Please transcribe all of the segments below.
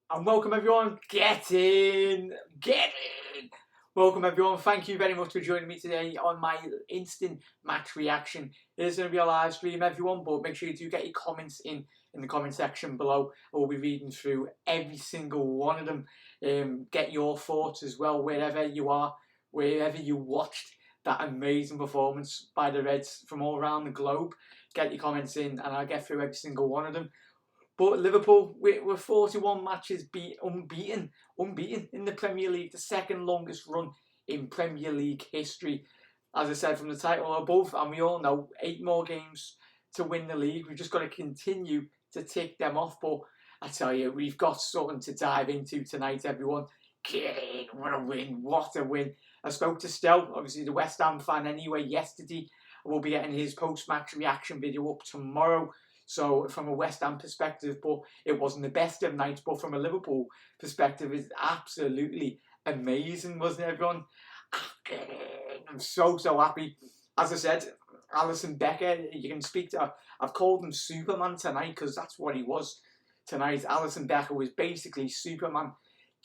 And welcome everyone, get in! Welcome everyone, thank you very much for joining me today on my instant match reaction. It is going to be a live stream everyone, but make sure you do get your comments in the comment section below. I will be reading through every single one of them. Get your thoughts as well, wherever you are, wherever you watched that amazing performance by the Reds from all around the globe. Get your comments in and I'll get through every single one of them. But Liverpool, we're 41 matches unbeaten in the Premier League, the second longest run in Premier League history. As I said, from the title above, and we all know 8 more games to win the league. We've just got to continue to tick them off. But I tell you, we've got something to dive into tonight, everyone. Kane, what a win, what a win. I spoke to Stel, obviously the West Ham fan anyway, yesterday. We'll be getting his post-match reaction video up tomorrow. So from a West Ham perspective, but it wasn't the best of nights. But from a Liverpool perspective, it's absolutely amazing, wasn't it, everyone? I'm so happy. As I said, Alisson Becker, you can speak to. I've called him Superman tonight because that's what he was tonight. Alisson Becker was basically Superman.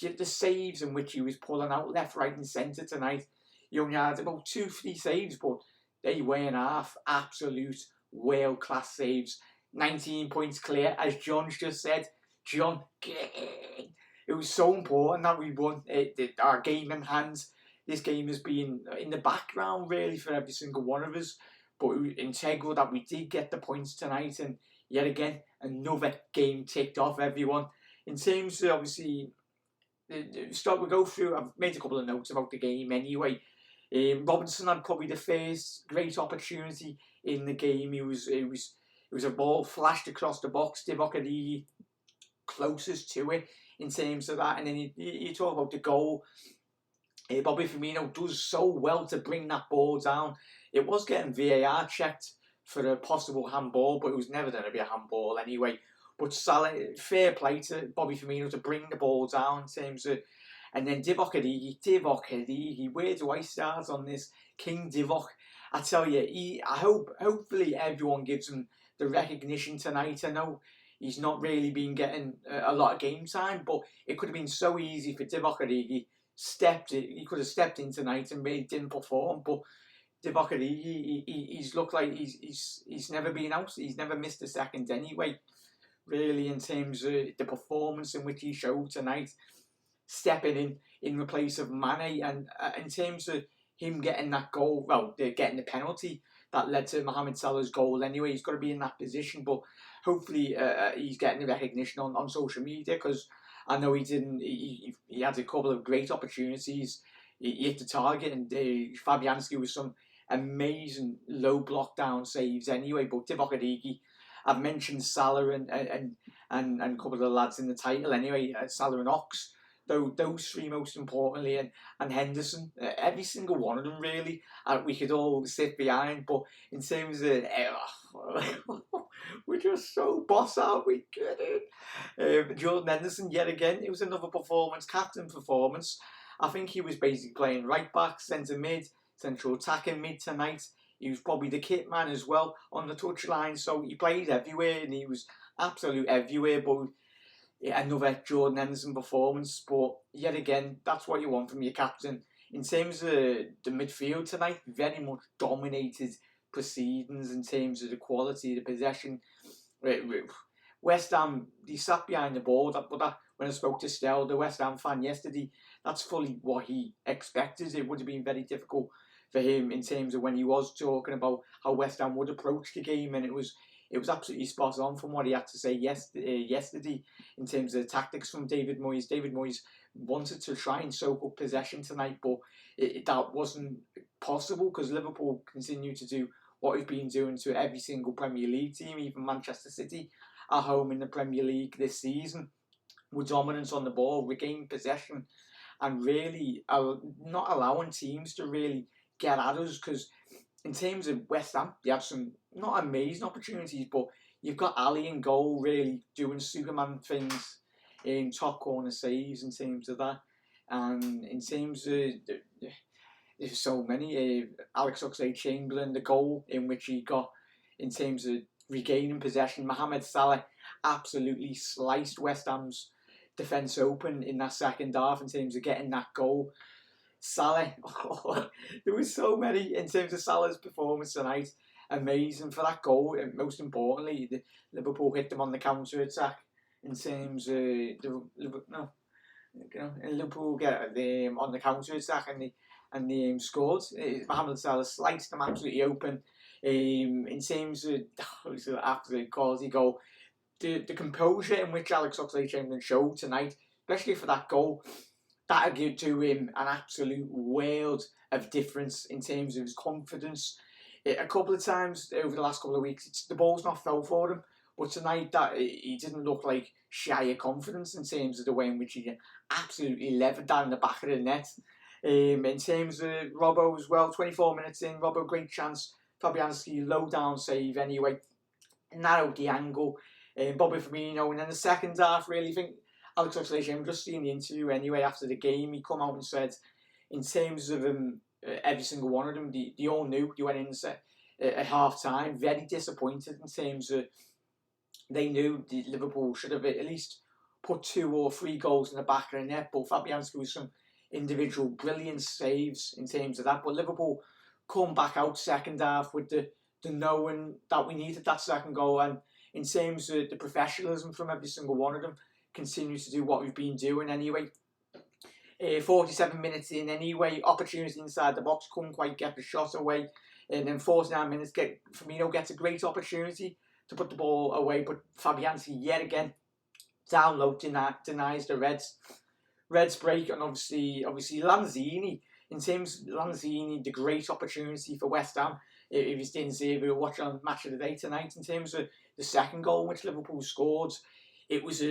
The saves in which he was pulling out left, right, and centre tonight. He only had about 2-3 saves, but they were in half absolute world-class saves. 19 points clear, as John's just said. John, it was so important that we won our game in hand. This game has been in the background really for every single one of us, but it was integral that we did get the points tonight, and yet again another game ticked off, everyone. In terms of obviously we go through. I've made a couple of notes about the game anyway. Robinson had probably the first great opportunity in the game. It was a ball flashed across the box. Divock Origi closest to it in terms of that. And then you talk about the goal. Bobby Firmino does so well to bring that ball down. It was getting VAR checked for a possible handball, but it was never going to be a handball anyway. But Salah, fair play to Bobby Firmino to bring the ball down in terms of. And then Divock Origi, where do I start on this? King Divock. I tell you, hopefully everyone gives him the recognition tonight. I know he's not really been getting a lot of game time, but it could have been so easy for Divock Origi. He could have stepped in tonight and really didn't perform. But Divock Origi, he's looked like he's never been out. He's never missed a second anyway. Really, in terms of the performance in which he showed tonight, stepping in the place of Mane, and in terms of him getting that goal, well, getting the penalty that led to Mohamed Salah's goal anyway. He's got to be in that position, but hopefully he's getting the recognition on social media, because I know he didn't. He had a couple of great opportunities. He hit the target, and Fabianski with some amazing low block down saves anyway. But Divock Origi, I've mentioned Salah and a couple of the lads in the title anyway. Salah and Ox. Those three most importantly, and Henderson, every single one of them really, we could all sit behind. But in terms of we're just so boss, aren't we? Jordan Henderson, yet again, it was another performance, captain performance. I think he was basically playing right back, centre mid, central attacking mid tonight. He was probably the kit man as well on the touchline, so he played everywhere and he was absolute everywhere. But another Jordan Henderson performance, but yet again, that's what you want from your captain. In terms of the midfield tonight, very much dominated proceedings in terms of the quality, the possession. West Ham, they sat behind the ball, but when I spoke to Stel, the West Ham fan yesterday, that's fully what he expected. It would have been very difficult for him in terms of when he was talking about how West Ham would approach the game, and it was absolutely spot on from what he had to say yesterday in terms of the tactics from David Moyes. David Moyes wanted to try and soak up possession tonight, but that wasn't possible because Liverpool continue to do what we've been doing to every single Premier League team, even Manchester City at home in the Premier League this season, with dominance on the ball, regained possession, and really not allowing teams to really get at us. Because in terms of West Ham, they have some not amazing opportunities, but you've got Ali in goal really doing Superman things in top corner saves in terms of that. And in terms of, there's so many, Alex Oxlade-Chamberlain, the goal in which he got in terms of regaining possession. Mohamed Salah absolutely sliced West Ham's defence open in that second half in terms of getting that goal. Salah, there was so many in terms of Salah's performance tonight. Amazing for that goal, and most importantly, Liverpool hit them on the counter attack. In terms of Liverpool get them on the counter attack and they scored. Mohamed Salah sliced them absolutely open. In terms of it was an absolute quality goal. The composure in which Alex Oxlade-Chamberlain showed tonight, especially for that goal, that'll give to him an absolute world of difference in terms of his confidence. A couple of times over the last couple of weeks, the ball's not fell for him, but tonight that he didn't look like shy of confidence in terms of the way in which he absolutely levered down the back of the net. In terms of Robbo as well, 24 minutes in, Robbo, great chance. Fabianski, low down save anyway, narrowed the angle. Bobby Firmino, and then the second half, really think Alex Oxlade-Chamberlain, just seeing the interview anyway after the game, he come out and said, in terms of every single one of them, they all knew they went in at half time, very disappointed in terms of they knew Liverpool should have at least put 2 or 3 goals in the back of the net, but Fabianski was some individual brilliant saves in terms of that. But Liverpool come back out second half with the knowing that we needed that second goal, and in terms of the professionalism from every single one of them, continue to do what we've been doing anyway. 47 minutes in anyway, opportunity inside the box, couldn't quite get the shot away, and then 49 minutes, Firmino gets a great opportunity to put the ball away, but Fabianski yet again down low denies the Reds break, and obviously Lanzini. In terms of Lanzini, the great opportunity for West Ham. If you didn't see it, we were watching on Match of the Day tonight. In terms of the second goal which Liverpool scored, it was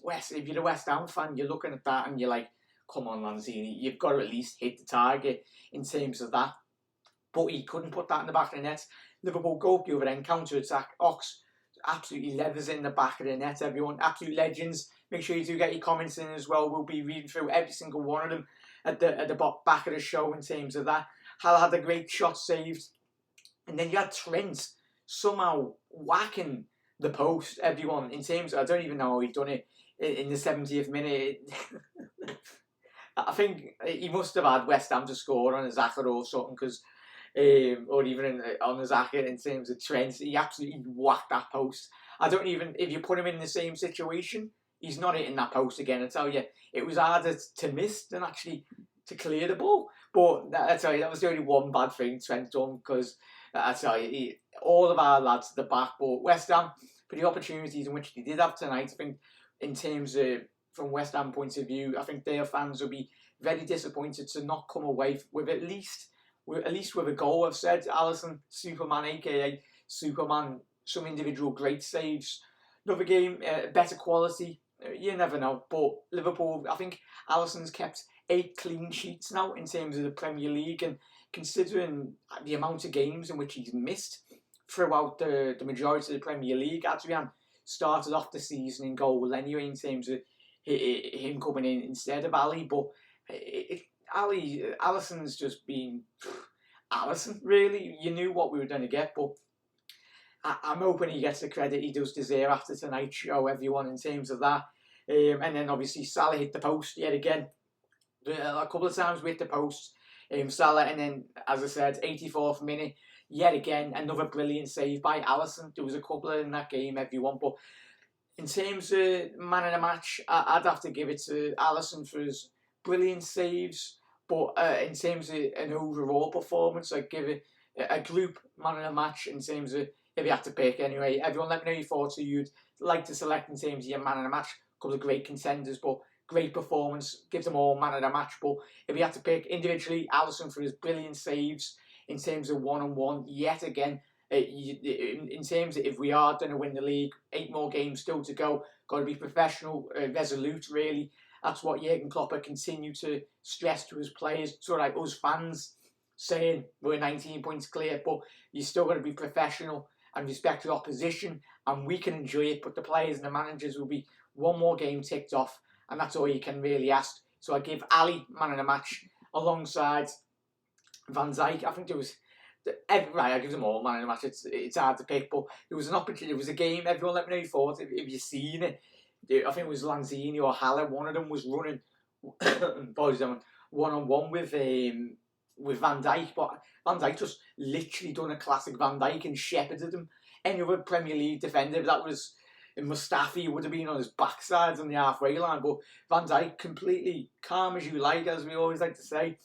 West. If you're a West Ham fan, you're looking at that and you're like, come on, Lanzini, you've got to at least hit the target in terms of that. But he couldn't put that in the back of the net. Liverpool go up the other end, counter attack. Ox absolutely levers it in the back of the net. Everyone, absolute legends. Make sure you do get your comments in as well. We'll be reading through every single one of them at the back of the show in terms of that. Hal had a great shot saved. And then you had Trent somehow whacking the post, everyone, in terms of, I don't even know how he'd done it in the 70th minute. I think he must have had West Ham to score on a Xhaka or something, because, or even on a Xhaka in terms of Trent, he absolutely whacked that post. I don't even, if you put him in the same situation, he's not hitting that post again. I tell you, it was harder to miss than actually to clear the ball. But I tell you, that was the only one bad thing Trent done, because I tell you, all of our lads at the back. But West Ham, for the opportunities in which they did have tonight, I think in terms of, from West Ham point of view, I think their fans will be very disappointed to not come away with at least with a goal. I've said Alisson, Superman, aka Superman, some individual great saves. Another game, better quality. You never know. But Liverpool, I think Alisson's kept 8 clean sheets now in terms of the Premier League, and considering the amount of games in which he's missed throughout the majority of the Premier League, Adrian started off the season in goal anyway in terms of him coming in instead of Ali. But Alisson's just been Alisson, really. You knew what we were going to get, but I'm hoping he gets the credit he does deserve after tonight's show, everyone, in terms of that. And then obviously Salah hit the post yet again. A couple of times we hit the post. Salah, and then, as I said, 84th minute, yet again, another brilliant save by Alisson. There was a couple in that game, everyone. But in terms of man of the match, I'd have to give it to Alisson for his brilliant saves. But in terms of an overall performance, I'd give it a group man of the match in terms of, if you had to pick anyway. Everyone, let me know your thoughts who you'd like to select in terms of your man of the match. A couple of great contenders, but great performance, gives them all man of the match. But if you had to pick individually, Alisson for his brilliant saves in terms of one-on-one, yet again, in terms of if we are going to win the league, 8 more games still to go, got to be professional, resolute, really. That's what Jurgen Klopp continue to stress to his players, sort of like us fans saying we're 19 points clear, but you still got to be professional and respect your opposition, and we can enjoy it, but the players and the managers will be one more game ticked off, and that's all you can really ask. So I give Ali man of the match alongside Van Dijk. I think there was right. I give them all man of the match. It's hard to pick, but there was an opportunity. It was a game. Everyone, let me know your thoughts if you've seen it. I think it was Lanzini or Haller, one of them was running one-on-one with Van Dijk, but Van Dijk just literally done a classic Van Dijk and shepherded him. Any other Premier League defender, that was Mustafi, would have been on his backside on the halfway line, but Van Dijk, completely calm as you like, as we always like to say,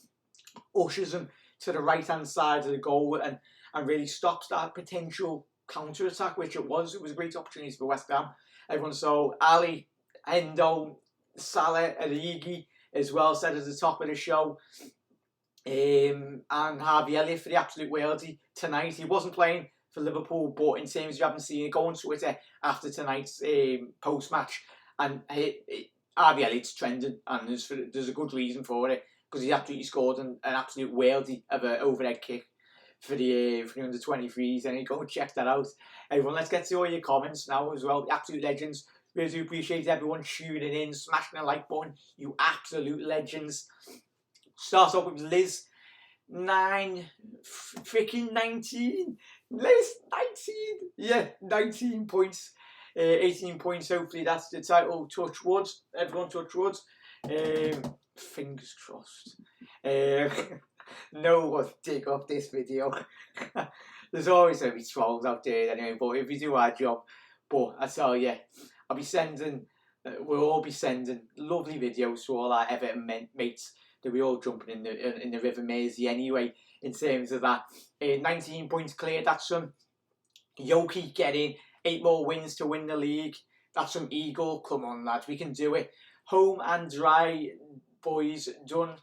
ushers him to the right-hand side of the goal and really stops that potential counter-attack, which it was. It was a great opportunity for West Ham. Everyone saw Ali, Endo, Salah, Origi as well, said at the top of the show. And Harvey Elliott for the absolute worldie tonight. He wasn't playing for Liverpool, but in terms you haven't seen it, go on Twitter after tonight's post-match, and Harvey Elliott's trending, and there's a good reason for it, because he absolutely scored an absolute worldie of an overhead kick for the under-23s, and you go and check that out. Everyone, let's get to all your comments now as well. The absolute legends. Really do appreciate everyone tuning in, smashing the like button. You absolute legends. Start off with Liz. 19. Liz, 19. Yeah, 19 points. 18 points. Hopefully that's the title. Touch wood. Everyone touch wood. Fingers crossed. No one take off this video. There's always going to be trolls out there anyway, but if we do our job. But I tell you, I'll be sending, we'll all be sending lovely videos to all our Everton mates that we all jumping in the River Mersey anyway, in terms of that. 19 points clear, that's some Yoki getting 8 more wins to win the league. That's some Eagle, come on lads, we can do it. Home and dry, boys, done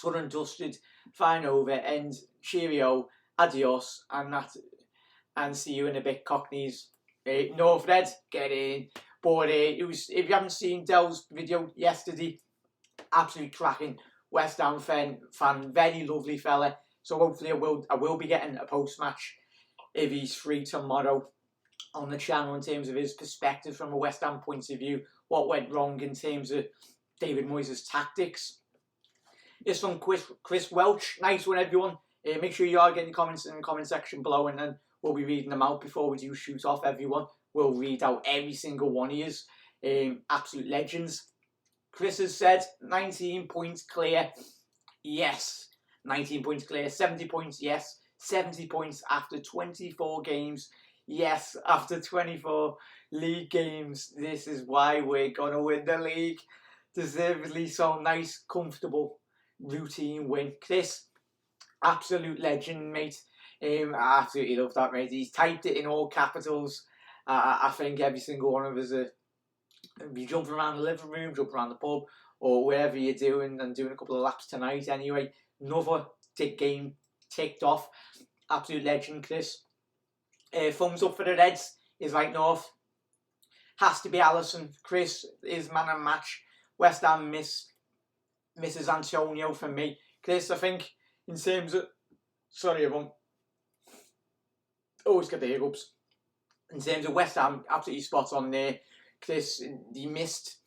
and dusted, fine over, and cheerio, adios, and see you in a bit, Cockneys. No, Fred, get in. But it was, if you haven't seen Dell's video yesterday, absolutely cracking West Ham fan, very lovely fella. So hopefully I will be getting a post-match if he's free tomorrow on the channel, in terms of his perspective from a West Ham point of view, what went wrong in terms of David Moyes' tactics. It's from Chris Welch. Nice one, everyone. Make sure you are getting comments in the comment section below, and then we'll be reading them out before we do shoot off, everyone. We'll read out every single one of yous. Absolute legends. Chris has said 19 points clear. Yes. 19 points clear. 70 points, yes. 70 points after 24 games. Yes, after 24 league games. This is why we're going to win the league. Deservedly so. Nice, comfortable, routine win. Chris, absolute legend, mate. I absolutely love that, mate. He's typed it in all capitals. I think every single one of us be jumping around the living room, jumping around the pub, or wherever you're doing, and doing a couple of laps tonight anyway. Another game ticked off. Absolute legend, Chris. Thumbs up for the Reds is like North. Has to be Alisson. Chris is man and match. West Ham misses Antonio for me. Chris, I think in terms of, sorry everyone, always get the hiccups. In terms of West Ham, absolutely spot on there. Chris, he missed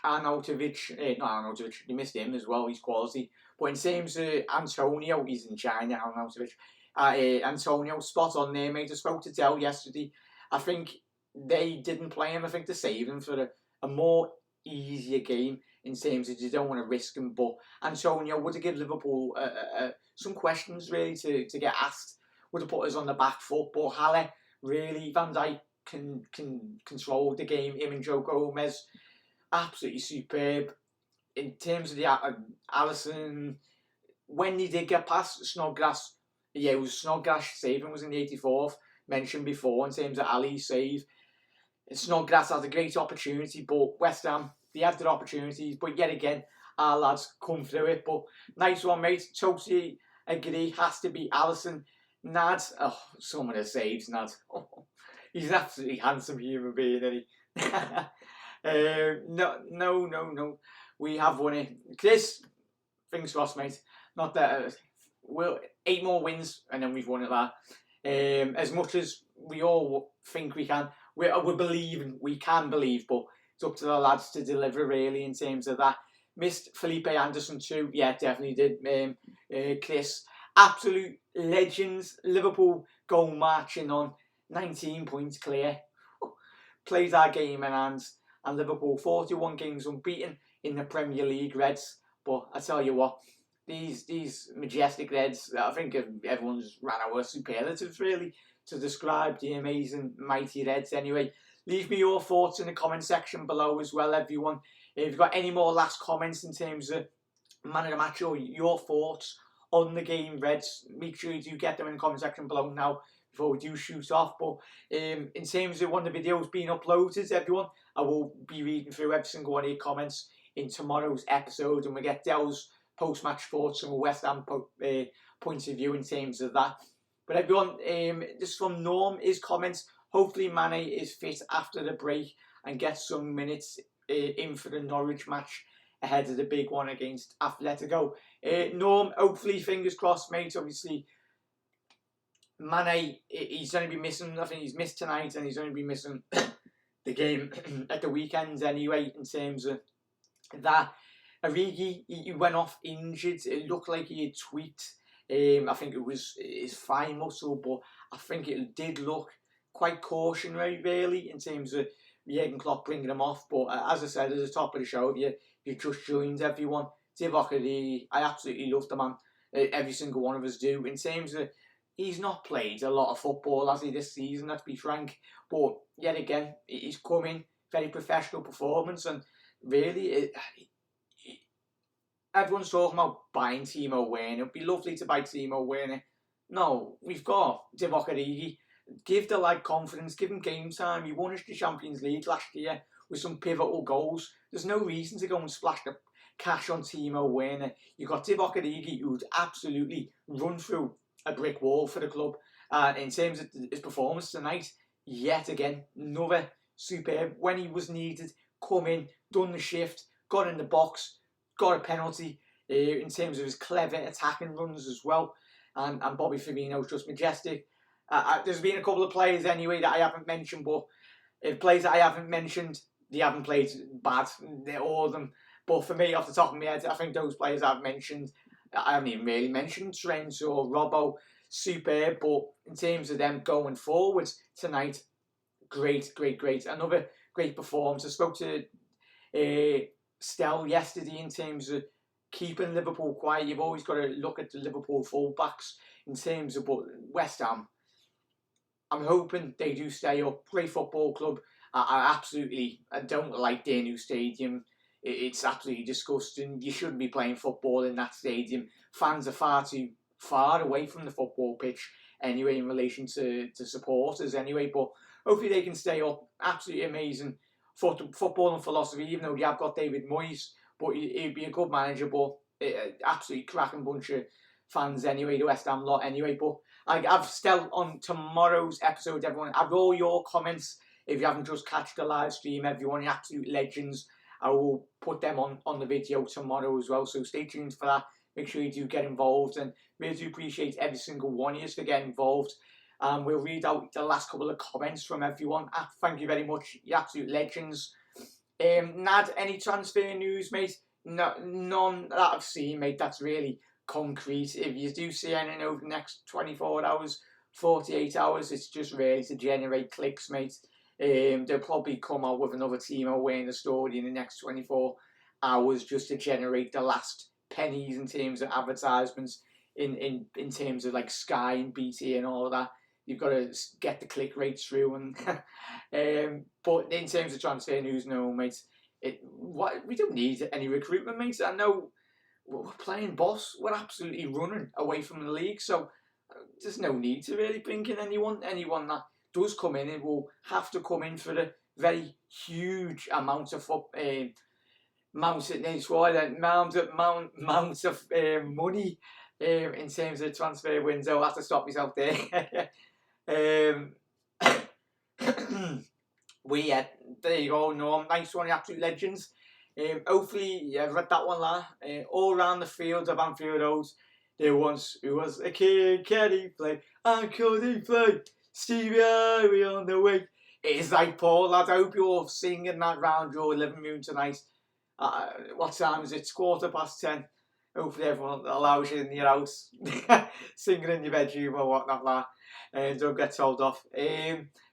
Arnautovic, not Arnautovic, he missed him as well, he's quality. But in terms of Antonio, he's in China, Arnautovic. Antonio, spot on there, mate. I spoke to Dell yesterday. I think they didn't play him, I think, to save him for a more easier game, in terms of you don't want to risk him. But Antonio would have given Liverpool some questions really to get asked. Would have put us on the back foot. But Haller, really, Van Dijk can control the game. Him and Joe Gomez, absolutely superb. In terms of the Alisson, when he did get past Snodgrass, yeah, it was Snodgrass saving, was in the 84th, mentioned before, in terms of Ali's save. Snodgrass had a great opportunity, but West Ham, they had their opportunities, but yet again, our lads come through it. But nice one, mate. Totally agree, has to be Alisson. Nad, oh, some of the saves, Nad. Oh, he's an absolutely handsome human being, isn't he? No. We have won it. Chris, fingers crossed, mate. Not that, we'll 8 more wins, and then we've won it that. As much as we all think we can, we're believing, we can believe, but it's up to the lads to deliver, really, in terms of that. Missed Felipe Anderson too. Yeah, definitely did. Chris, absolute legends. Liverpool go marching on. 19 points clear. Plays our game in hands. and Liverpool 41 games unbeaten in the Premier League, Reds. But I tell you what, these majestic Reds, I think everyone's ran out of superlatives really to describe the amazing mighty Reds. Anyway, leave me your thoughts in the comment section below as well, everyone. If you've got any more last comments in terms of man of the match or your thoughts on the game, Reds, make sure you do get them in the comment section below now before we do shoot off. But in terms of one of the videos being uploaded, everyone, I will be reading through every single one of your comments in tomorrow's episode, and we get Dell's post-match thoughts from a West Ham point of view in terms of that. But everyone, just from Norm, his comments, hopefully Mane is fit after the break and gets some minutes in for the Norwich match ahead of the big one against Atletico. Norm, hopefully, fingers crossed, mate. Obviously, Mane, he's going to be missing. I think he's missed tonight, and he's going to be missing the game at the weekend anyway, in terms of that. Origi, he went off injured. It looked like he had tweaked. I think it was his thigh muscle, but I think it did look quite cautionary, really, in terms of Jurgen Klopp bringing him off. But as I said at the top of the show, if you just joined, everyone, Divock Origi, I absolutely love the man. Every single one of us do. In terms of, he's not played a lot of football, has he, this season, let's be frank. But yet again, he's come in, very professional performance, and really, everyone's talking about buying Timo Werner. It'd be lovely to buy Timo Werner. No, we've got Divock Origi. Give the lad confidence, give him game time. He won us the Champions League last year with some pivotal goals. There's no reason to go and splash the cash on Timo Werner. You've got Divock Origi, who would absolutely run through a brick wall for the club. In terms of his performance tonight, yet again, another superb. When he was needed, come in, done the shift, got in the box, got a penalty. In terms of his clever attacking runs as well. And Bobby Firmino's just majestic. There's been a couple of players anyway that I haven't mentioned, but players that I haven't mentioned, they haven't played bad. They're all of them. But for me, off the top of my head, I think those players I've mentioned, I haven't even really mentioned Trent or Robbo, superb. But in terms of them going forward tonight, great. Another great performance. I spoke to Stell yesterday in terms of keeping Liverpool quiet. You've always got to look at the Liverpool full-backs in terms of, but West Ham, I'm hoping they do stay up. Great football club. I don't like their new stadium. It's absolutely disgusting. You shouldn't be playing football in that stadium. Fans are far too far away from the football pitch anyway in relation to supporters anyway. But hopefully they can stay up. Absolutely amazing football and philosophy, even though they have got David Moyes. But he'd be a good manager, but absolutely cracking bunch of fans anyway, the West Ham lot anyway. But I've still on tomorrow's episode, everyone. I've all your comments. If you haven't just catched the live stream, everyone, you're absolute legends. I will put them on the video tomorrow as well. So stay tuned for that. Make sure you do get involved. And really do appreciate every single one of you for getting involved. We'll read out the last couple of comments from everyone. Thank you very much. You absolute legends. Nad, any transfer news, mate? No, none that I've seen, mate. That's really concrete. If you do see anything over the next 24 hours, 48 hours, it's just really to generate clicks, mate. They'll probably come out with another Timo Werner story in the next 24 hours just to generate the last pennies in terms of advertisements, in terms of like Sky and BT and all of that. You've got to get the click rates through, and but in terms of transfer news, no, mate. We don't need any recruitment, mate. I know we're playing boss. We're absolutely running away from the league, so there's no need to really bring in anyone. Anyone that does come in, it will have to come in for the very huge amount of money in terms of transfer window. I'll have to stop myself there. There you go, Norm. Nice one, absolute legends. Hopefully, I've read that one there. All around the fields of Anfield Road, there once was a kid, can he play? And could he play? Stevie, are we on the way? It's like Paul, lad. I hope you're singing that round your living room tonight. What time is it? It's 10:15. Hopefully everyone allows you in your house, singing in your bedroom or whatnot, and don't get told off.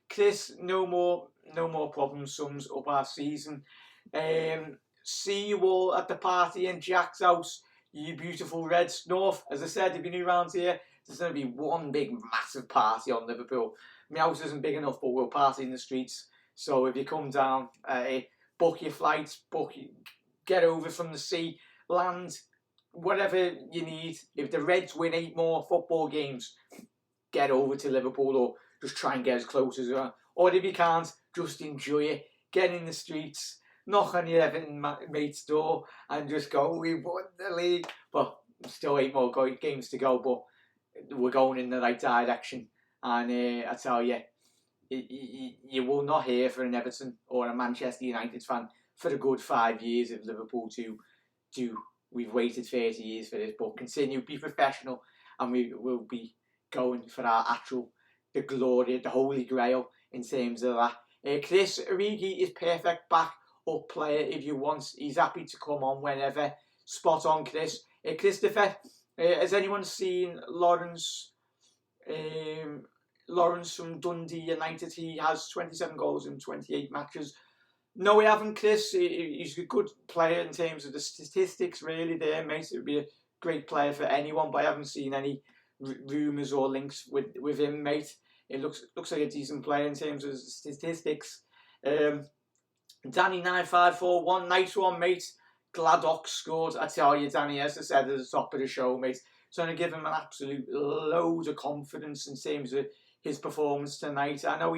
Chris, no more no more problems sums up our season. See you all at the party in Jack's house, you beautiful Reds. North, as I said, if you're new around here, there's going to be one big massive party on Liverpool. My house isn't big enough, but we'll party in the streets. So if you come down, book your flights, get over from the sea, land, whatever you need. If the Reds win 8 more football games, get over to Liverpool, or just try and get as close as you can. Or if you can't, just enjoy it. Get in the streets, knock on your Everton mate's door, and just go, we won the league. But still 8 more games to go, but we're going in the right direction. And I tell you, you will not hear from an Everton or a Manchester United fan for a good 5 years if Liverpool do. We've waited 30 years for this, but continue, be professional, and we will be going for our the glory, the holy grail in terms of that. Chris Origi is perfect back up player if you want. He's happy to come on whenever. Spot on, Chris. Christopher, has anyone seen Lawrence from Dundee United? He has 27 goals in 28 matches. No, we haven't, Chris. He's a good player in terms of the statistics, really, there, mate. It would be a great player for anyone, but I haven't seen any rumours or links with him, mate. It looks like a decent player in terms of statistics. Danny9541, nice one, mate. Gladdock scored. I tell you, Danny, as I said at the top of the show, mate, it's going to give him an absolute load of confidence in terms of his performance tonight. I know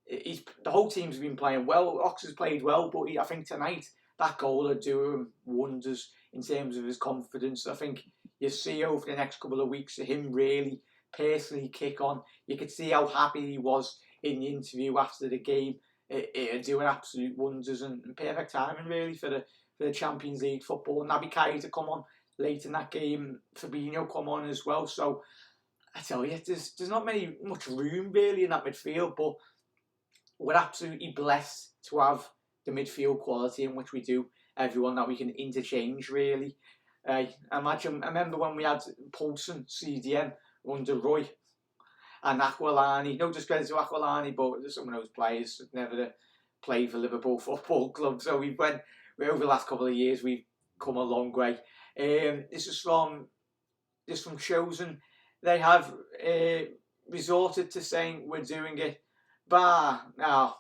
the whole team's been playing well. Ox has played well, but I think tonight that goal will do him wonders in terms of his confidence. I think you see over the next couple of weeks him really personally kick on. You could see how happy he was in the interview after the game. It'll do absolute wonders, and perfect timing really for the Champions League football. Naby Keita come on late in that game. Fabinho come on as well. So I tell you, there's not much room really in that midfield, but we're absolutely blessed to have the midfield quality in which we do. Everyone that we can interchange, really. I remember when we had Poulsen, CDM, under Roy, and Aquilani. No discredit to Aquilani, but there's some of those players that never played for Liverpool Football Club. So over the last couple of years, we've come a long way. This is from Chosen. They have resorted to saying we're doing it. Now,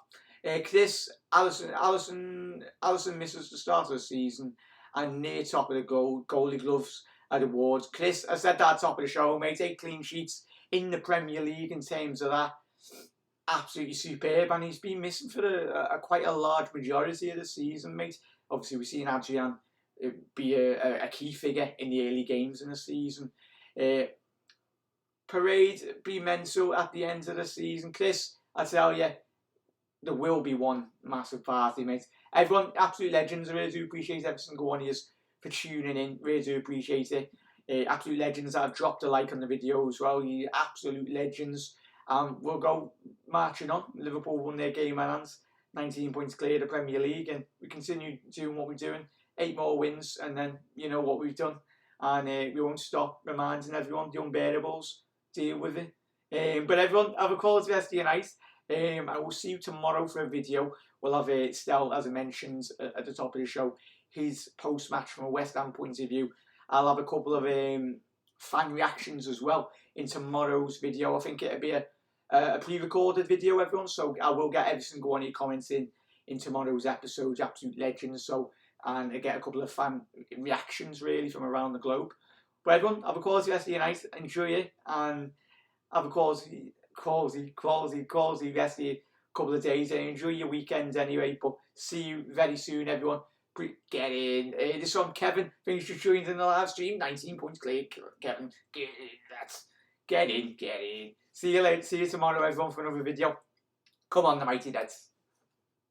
Chris, Alisson misses the start of the season and near top of the goalie gloves at awards. Chris, I said that at the top of the show, mate. 8 clean sheets in the Premier League in terms of that. Absolutely superb, and he's been missing for quite a large majority of the season, mate. Obviously, we've seen Adrian be a key figure in the early games in the season. Parade be mental at the end of the season. Chris, I tell you, there will be one massive party, mate. Everyone, absolute legends. I really do appreciate every single one of you for tuning in. Really do appreciate it. Absolute legends that have dropped a like on the video as well. You absolute legends. We'll go marching on. Liverpool won their game in hands. 19 points clear of the Premier League, and we continue doing what we're doing. 8 more wins, and then you know what we've done. And we won't stop reminding everyone the unbearables. Deal with it. But everyone, have a quality rest of your night. I will see you tomorrow for a video. We'll have Stel, as I mentioned at the top of the show, his post-match from a West Ham point of view. I'll have a couple of fan reactions as well in tomorrow's video. I think it'll be a pre-recorded video, everyone. So I will get every single one of your comments in tomorrow's episode, absolute legends. So, and I get a couple of fan reactions really from around the globe. But everyone, have a quality rest of your night. Enjoy it, and have a quality rest of your couple of days, and enjoy your weekend anyway. But see you very soon, everyone. Get in. This one, Kevin. Thanks for joining in the live stream. 19 points clear, Kevin. Get in. See you later. See you tomorrow, everyone, for another video. Come on, the mighty Dads.